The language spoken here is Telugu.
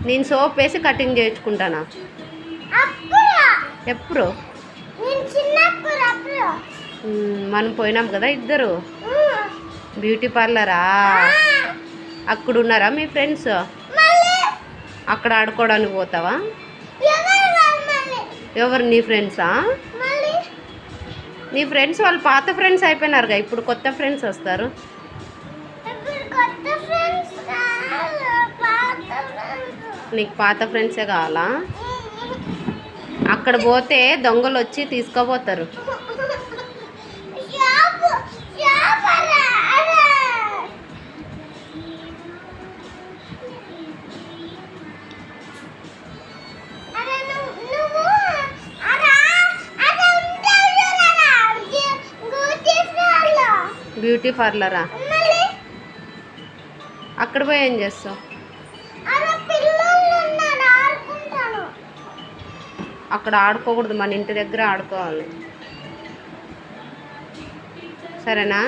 నేను సోప్ వేసి కటింగ్ చేయించుకుంటానా? ఎప్పుడు? మనం పోయినాం కదా ఇద్దరు బ్యూటీ పార్లరా. అక్కడ ఉన్నారా మీ ఫ్రెండ్స్? అక్కడ ఆడుకోవడానికి పోతావా? ఎవరు నీ ఫ్రెండ్సా? నీ ఫ్రెండ్స్ వాళ్ళు పాత ఫ్రెండ్స్ అయిపోయినారుగా, ఇప్పుడు కొత్త ఫ్రెండ్స్ వస్తారు. నీకు పాత ఫ్రెండ్సే కావాలా? అక్కడ పోతే దొంగలు వచ్చి తీసుకోపోతారు. బ్యూటీ పార్లరా? అక్కడ పోయి ఏం చేస్తావు? అక్కడ ఆడుకోకూడదు, మన ఇంటి దగ్గర ఆడుకోవాలి. సరేనా?